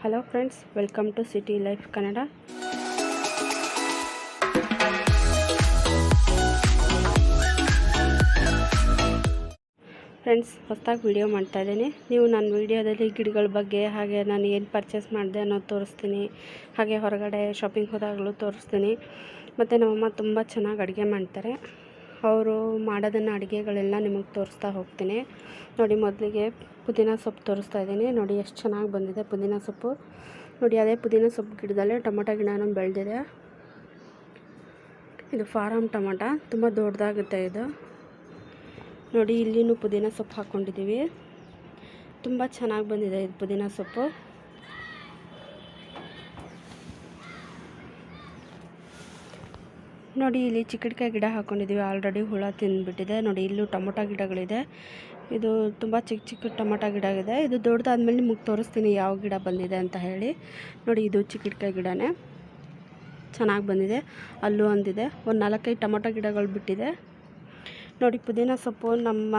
Hello friends, welcome to city life Kannada. Friends, ಹೊಸದಾಗಿ video ಮಾಡ್ತಾಯಿದ್ದೀನಿ. ನೀವು ನನ್ನ ವಿಡಿಯೋದಲ್ಲಿ ಗಿಡಗಳ ಬಗ್ಗೆ, ಹಾಗೆ ನಾನು ಏನು ಪರ್ಚೇಸ್ ಮಾಡಿದೆ ಅನ್ನೋದು ತೋರಿಸ್ತೀನಿ. ಹಾಗೆ ಹೊರಗಡೆ ಶಾಪಿಂಗ್ ಹೋದಾಗಲೂ ತೋರಿಸ್ತೀನಿ. ಮತ್ತು ನಮ್ಮಮ್ಮ ತುಂಬ ಚೆನ್ನಾಗಿ ಅಡುಗೆ ಮಾಡ್ತಾರೆ. ಅವರು ಮಾಡೋದನ್ನು ಅಡುಗೆಗಳೆಲ್ಲ ನಿಮಗೆ ತೋರಿಸ್ತಾ ಹೋಗ್ತೀನಿ. ನೋಡಿ, ಮೊದಲಿಗೆ ಪುದೀನ ಸೊಪ್ಪು ತೋರಿಸ್ತಾ ಇದ್ದೀನಿ. ನೋಡಿ ಎಷ್ಟು ಚೆನ್ನಾಗಿ ಬಂದಿದೆ ಪುದೀನ ಸೊಪ್ಪು. ನೋಡಿ, ಅದೇ ಪುದೀನ ಸೊಪ್ಪು ಗಿಡದಲ್ಲೇ ಟೊಮೊಟೊ ಗಿಡನೂ ಬೆಳೆದಿದೆ. ಇದು ಫಾರಮ್ ಟೊಮೊಟೊ, ತುಂಬ ದೊಡ್ಡದಾಗುತ್ತೆ ಇದು. ನೋಡಿ, ಇಲ್ಲಿನೂ ಪುದೀನ ಸೊಪ್ಪು ಹಾಕ್ಕೊಂಡಿದ್ದೀವಿ. ತುಂಬ ಚೆನ್ನಾಗಿ ಬಂದಿದೆ ಇದು ಪುದೀನ ಸೊಪ್ಪು. ನೋಡಿ, ಇಲ್ಲಿ ಚಿಕ್ಕಡಿಕಾಯಿ ಗಿಡ ಹಾಕ್ಕೊಂಡಿದ್ದೀವಿ. ಆಲ್ರೆಡಿ ಹುಳ ತಿಂದುಬಿಟ್ಟಿದೆ. ನೋಡಿ, ಇಲ್ಲೂ ಟೊಮೊಟೊ ಗಿಡಗಳಿದೆ. ಇದು ತುಂಬ ಚಿಕ್ಕ ಚಿಕ್ಕ ಟೊಮೊಟೊ ಗಿಡ ಇದೆ. ಇದು ದೊಡ್ಡದಾದ್ಮೇಲೆ ನಿಮಗೆ ತೋರಿಸ್ತೀನಿ ಯಾವ ಗಿಡ ಬಂದಿದೆ ಅಂತ ಹೇಳಿ. ನೋಡಿ, ಇದು ಚಿಕ್ಕಡಿಕಾಯಿ ಗಿಡನೇ ಚೆನ್ನಾಗಿ ಬಂದಿದೆ. ಅಲ್ಲೂ ಒಂದಿದೆ. ಒಂದು 4-5 ಟೊಮೊಟೊ ಗಿಡಗಳು ಬಿಟ್ಟಿದೆ. ನೋಡಿ, ಪುದೀನ ಸೊಪ್ಪು ನಮ್ಮ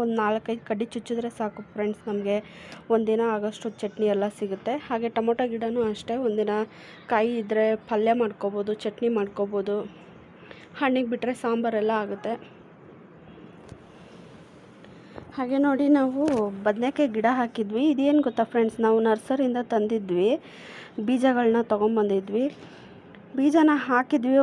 ಒಂದು 4-5 ಕಡ್ಡಿ ಚುಚ್ಚಿದ್ರೆ ಸಾಕು ಫ್ರೆಂಡ್ಸ್, ನಮಗೆ ಒಂದಿನ ಆಗೋಷ್ಟು ಚಟ್ನಿ ಎಲ್ಲ ಸಿಗುತ್ತೆ. ಹಾಗೆ ಟೊಮೊಟೊ ಗಿಡನೂ ಅಷ್ಟೇ, ಒಂದಿನ ಕಾಯಿ ಇದ್ದರೆ ಪಲ್ಯ ಮಾಡ್ಕೋಬೋದು, ಚಟ್ನಿ ಮಾಡ್ಕೋಬೋದು. ಹಣ್ಣಿಗೆ ಬಿಟ್ಟರೆ ಸಾಂಬಾರೆಲ್ಲ ಆಗುತ್ತೆ. ಹಾಗೆ ನೋಡಿ, ನಾವು ಬದನೆಕಾಯಿ ಗಿಡ ಹಾಕಿದ್ವಿ. ಇದೇನು ಗೊತ್ತಾ ಫ್ರೆಂಡ್ಸ್, ನಾವು ನರ್ಸರಿಯಿಂದ ತಂದಿದ್ವಿ. ಬೀಜಗಳನ್ನ ತೊಗೊಂಬಂದಿದ್ವಿ. ಬೀಜನ ಹಾಕಿದ್ವಿ,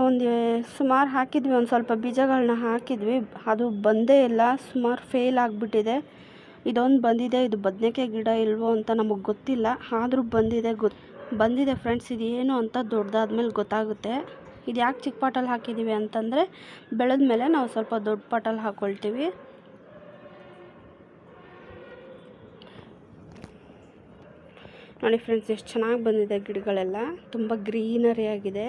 ಸುಮಾರು ಹಾಕಿದ್ವಿ. ಒಂದು ಸ್ವಲ್ಪ ಬೀಜಗಳನ್ನ ಹಾಕಿದ್ವಿ. ಅದು ಬಂದೇ ಇಲ್ಲ, ಸುಮಾರು ಫೇಲ್ ಆಗಿಬಿಟ್ಟಿದೆ. ಇದೊಂದು ಬಂದಿದೆ. ಇದು ಬದನೆಕಾಯಿ ಗಿಡ ಇಲ್ವೋ ಅಂತ ನಮಗೆ ಗೊತ್ತಿಲ್ಲ, ಆದರೂ ಬಂದಿದೆ ಫ್ರೆಂಡ್ಸ್. ಇದೇನು ಅಂತ ದೊಡ್ಡದಾದ್ಮೇಲೆ ಗೊತ್ತಾಗುತ್ತೆ. ಇದು ಯಾಕೆ ಚಿಕ್ಕ ಪಾಟಲ್ಲಿ ಹಾಕಿದ್ದೀವಿ ಅಂತಂದರೆ, ಬೆಳೆದ ಮೇಲೆ ನಾವು ಸ್ವಲ್ಪ ದೊಡ್ಡ ಪಾಟಲ್ಲಿ ಹಾಕ್ಕೊಳ್ತೀವಿ. ನೋಡಿ ಫ್ರೆಂಡ್ಸ್, ಎಷ್ಟು ಚೆನ್ನಾಗಿ ಬಂದಿದೆ ಗಿಡಗಳೆಲ್ಲ. ತುಂಬ ಗ್ರೀನರಿ ಆಗಿದೆ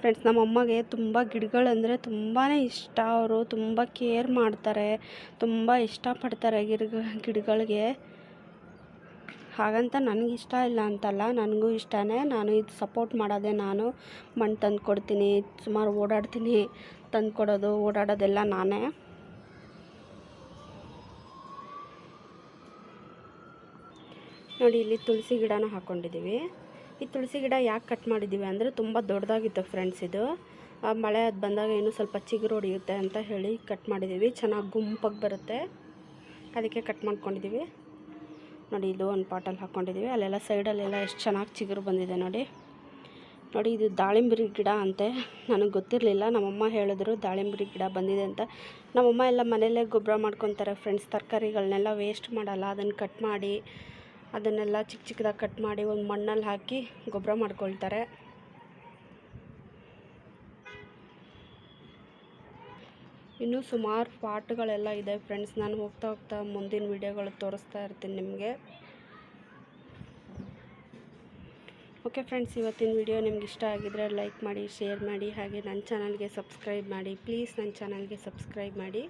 ಫ್ರೆಂಡ್ಸ್. ನಮ್ಮಮ್ಮಗೆ ತುಂಬ ಗಿಡಗಳಂದರೆ ತುಂಬಾ ಇಷ್ಟ. ಅವರು ತುಂಬ ಕೇರ್ ಮಾಡ್ತಾರೆ, ತುಂಬ ಇಷ್ಟಪಡ್ತಾರೆ ಗಿಡಗಳಿಗೆ. ಹಾಗಂತ ನನಗಿಷ್ಟ ಇಲ್ಲ ಅಂತಲ್ಲ, ನನಗೂ ಇಷ್ಟನೇ. ನಾನು ಇದು ಸಪೋರ್ಟ್ ಮಾಡೋದೇ. ನಾನು ಮಣ್ಣು ತಂದು ಕೊಡ್ತೀನಿ, ಸುಮಾರು ಓಡಾಡ್ತೀನಿ. ತಂದು ಕೊಡೋದು, ಓಡಾಡೋದೆಲ್ಲ ನಾನೇ. ನೋಡಿ, ಇಲ್ಲಿ ತುಳಸಿ ಗಿಡನ ಹಾಕ್ಕೊಂಡಿದ್ದೀವಿ. ಈ ತುಳಸಿ ಗಿಡ ಯಾಕೆ ಕಟ್ ಮಾಡಿದ್ದೀವಿ ಅಂದರೆ, ತುಂಬ ದೊಡ್ಡದಾಗಿತ್ತು ಫ್ರೆಂಡ್ಸ್. ಇದು ಮಳೆ ಅದು ಬಂದಾಗ ಇನ್ನೂ ಸ್ವಲ್ಪ ಚಿಗುರು ಹೊಡೆಯುತ್ತೆ ಅಂತ ಹೇಳಿ ಕಟ್ ಮಾಡಿದ್ದೀವಿ. ಚೆನ್ನಾಗಿ ಗುಂಪಾಗಿ ಬರುತ್ತೆ, ಅದಕ್ಕೆ ಕಟ್ ಮಾಡ್ಕೊಂಡಿದ್ದೀವಿ. ನೋಡಿ, ಇದು ಒಂದು ಪಾಟಲ್ಲಿ ಹಾಕ್ಕೊಂಡಿದ್ದೀವಿ. ಅಲ್ಲೆಲ್ಲ ಸೈಡಲ್ಲೆಲ್ಲ ಎಷ್ಟು ಚೆನ್ನಾಗಿ ಚಿಗುರು ಬಂದಿದೆ ನೋಡಿ. ನೋಡಿ, ಇದು ದಾಳಿಂಬರಿ ಗಿಡ ಅಂತೆ. ನನಗೆ ಗೊತ್ತಿರಲಿಲ್ಲ, ನಮ್ಮಮ್ಮ ಹೇಳಿದ್ರು ದಾಳಿಂಬರಿ ಗಿಡ ಬಂದಿದೆ ಅಂತ. ನಮ್ಮಮ್ಮ ಎಲ್ಲ ಮನೆಯಲ್ಲೇ ಗೊಬ್ಬರ ಮಾಡ್ಕೊತಾರೆ ಫ್ರೆಂಡ್ಸ್. ತರಕಾರಿಗಳನ್ನೆಲ್ಲ ವೇಸ್ಟ್ ಮಾಡಲ್ಲ, ಅದನ್ನು ಕಟ್ ಮಾಡಿ, ಅದನ್ನೆಲ್ಲ ಚಿಕ್ಕ ಚಿಕ್ಕದಾಗಿ ಕಟ್ ಮಾಡಿ ಒಂದು ಮಣ್ಣಲ್ಲಿ ಹಾಕಿ ಗೊಬ್ಬರ ಮಾಡ್ಕೊಳ್ತಾರೆ. ಇನ್ನೂ ಸುಮಾರು ಪಾಟ್ಗಳೆಲ್ಲ ಇದೆ ಫ್ರೆಂಡ್ಸ್. ನಾನು ಹೋಗ್ತಾ ಮುಂದಿನ ವಿಡಿಯೋಗಳು ತೋರಿಸ್ತಾ ಇರ್ತೀನಿ ನಿಮಗೆ. ಓಕೆ ಫ್ರೆಂಡ್ಸ್, ಇವತ್ತಿನ ವಿಡಿಯೋ ನಿಮ್ಗೆ ಇಷ್ಟ ಆಗಿದ್ರೆ ಲೈಕ್ ಮಾಡಿ, ಶೇರ್ ಮಾಡಿ, ಹಾಗೆ ನನ್ನ ಚಾನಲ್ಗೆ ಸಬ್ಸ್ಕ್ರೈಬ್ ಮಾಡಿ. ಪ್ಲೀಸ್ ನನ್ನ ಚಾನಲ್ಗೆ ಸಬ್ಸ್ಕ್ರೈಬ್ ಮಾಡಿ.